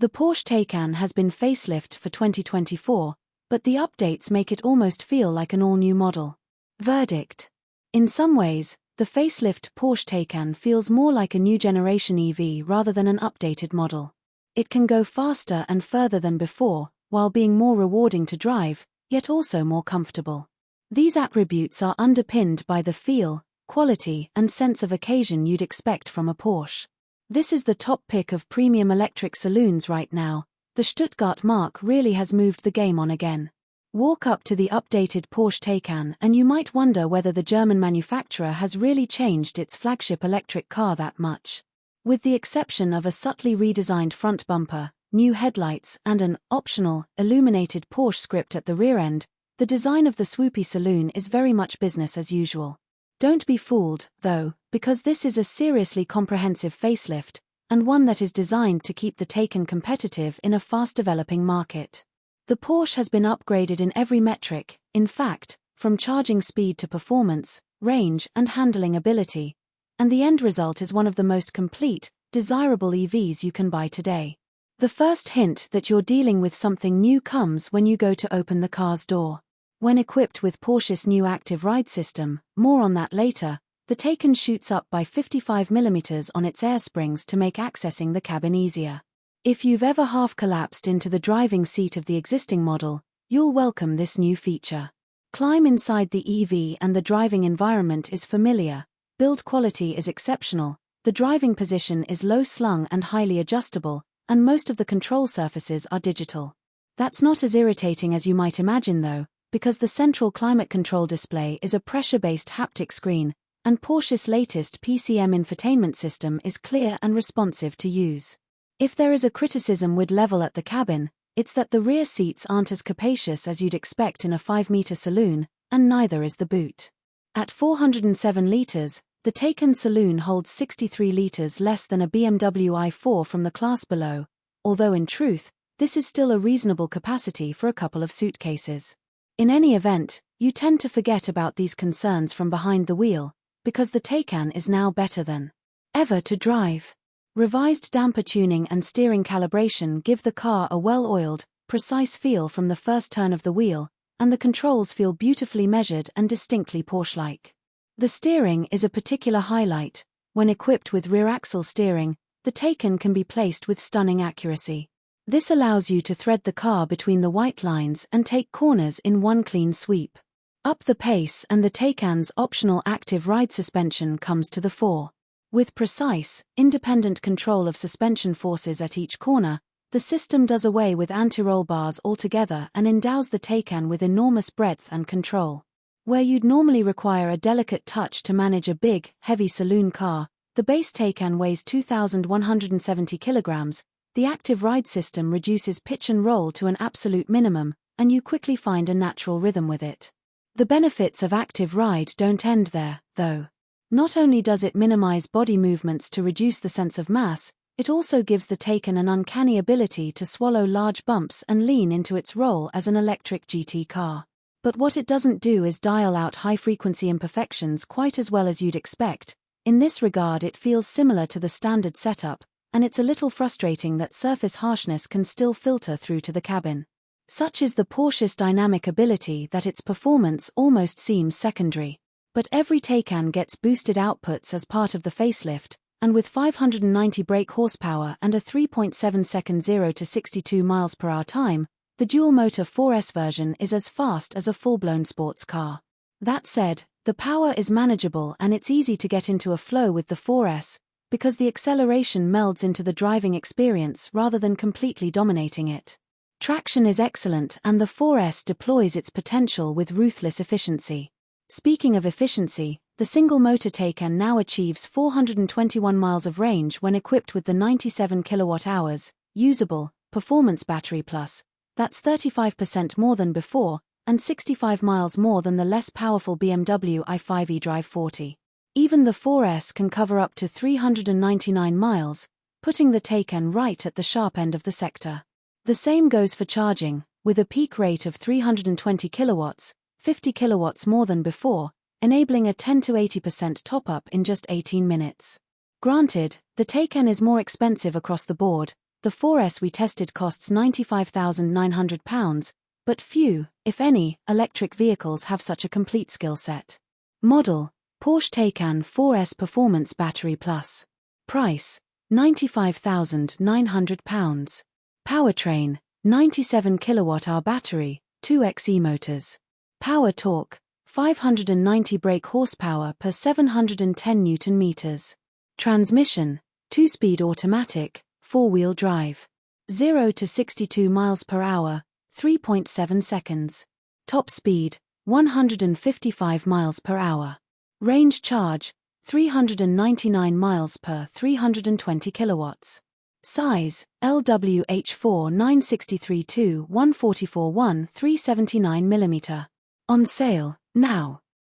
The Porsche Taycan has been facelifted for 2024, but the updates make it almost feel like an all-new model. Verdict. In some ways, the facelift Porsche Taycan feels more like a new generation EV rather than an updated model. It can go faster and further than before, while being more rewarding to drive, yet also more comfortable. These attributes are underpinned by the feel, quality, and sense of occasion you'd expect from a Porsche. This is the top pick of premium electric saloons right now. The Stuttgart marque really has moved the game on again. Walk up to the updated Porsche Taycan and you might wonder whether the German manufacturer has really changed its flagship electric car that much. With the exception of a subtly redesigned front bumper, new headlights, and an optional, illuminated Porsche script at the rear end, the design of the swoopy saloon is very much business as usual. Don't be fooled, though, because this is a seriously comprehensive facelift, and one that is designed to keep the Taycan competitive in a fast-developing market. The Porsche has been upgraded in every metric, in fact, from charging speed to performance, range, and handling ability, and the end result is one of the most complete, desirable EVs you can buy today. The first hint that you're dealing with something new comes when you go to open the car's door. When equipped with Porsche's new active ride system, more on that later, the Taycan shoots up by 55mm on its air springs to make accessing the cabin easier. If you've ever half collapsed into the driving seat of the existing model, you'll welcome this new feature. Climb inside the EV and the driving environment is familiar, build quality is exceptional, the driving position is low-slung and highly adjustable, and most of the control surfaces are digital. That's not as irritating as you might imagine though, because the central climate control display is a pressure-based haptic screen, and Porsche's latest PCM infotainment system is clear and responsive to use. If there is a criticism we'd level at the cabin, it's that the rear seats aren't as capacious as you'd expect in a 5-meter saloon, and neither is the boot. At 407 litres, the Taycan saloon holds 63 litres less than a BMW i4 from the class below, although in truth, this is still a reasonable capacity for a couple of suitcases. In any event, you tend to forget about these concerns from behind the wheel, because the Taycan is now better than ever to drive. Revised damper tuning and steering calibration give the car a well-oiled, precise feel from the first turn of the wheel, and the controls feel beautifully measured and distinctly Porsche-like. The steering is a particular highlight. When equipped with rear-axle steering, the Taycan can be placed with stunning accuracy. This allows you to thread the car between the white lines and take corners in one clean sweep. Up the pace and the Taycan's optional active ride suspension comes to the fore. With precise, independent control of suspension forces at each corner, the system does away with anti-roll bars altogether and endows the Taycan with enormous breadth and control. Where you'd normally require a delicate touch to manage a big, heavy saloon car, the base Taycan weighs 2,170 kilograms, the active ride system reduces pitch and roll to an absolute minimum, and you quickly find a natural rhythm with it. The benefits of active ride don't end there, though. Not only does it minimize body movements to reduce the sense of mass, it also gives the Taycan an uncanny ability to swallow large bumps and lean into its role as an electric GT car. But what it doesn't do is dial out high-frequency imperfections quite as well as you'd expect. In this regard it feels similar to the standard setup, and it's a little frustrating that surface harshness can still filter through to the cabin. Such is the Porsche's dynamic ability that its performance almost seems secondary. But every Taycan gets boosted outputs as part of the facelift, and with 590 brake horsepower and a 3.7-second 0 to 62 mph time, the dual-motor 4S version is as fast as a full-blown sports car. That said, the power is manageable and it's easy to get into a flow with the 4S, because the acceleration melds into the driving experience rather than completely dominating it. Traction is excellent and the 4S deploys its potential with ruthless efficiency. Speaking of efficiency, the single-motor Taycan now achieves 421 miles of range when equipped with the 97 kWh, usable, performance battery plus. That's 35% more than before, and 65 miles more than the less powerful BMW i5 eDrive 40. Even the 4S can cover up to 399 miles, putting the Taycan right at the sharp end of the sector. The same goes for charging, with a peak rate of 320 kilowatts, 50 kilowatts more than before, enabling a 10 to 80% top-up in just 18 minutes. Granted, the Taycan is more expensive across the board, The 4S we tested costs £95,900, but few, if any, electric vehicles have such a complete skill set. Model: Porsche Taycan 4S Performance Battery Plus. Price: £95,900. Powertrain: 97 kWh battery, 2XE motors. Power torque: 590 brake horsepower per 710 Nm. Transmission: 2-speed automatic, 4-wheel drive. 0 to 62 miles per hour, 3.7 seconds. Top speed: 155 miles per hour. Range charge: 399 miles per 320 kilowatts. Size: LWH4 963 2 144 1 379 mm. On sale, now.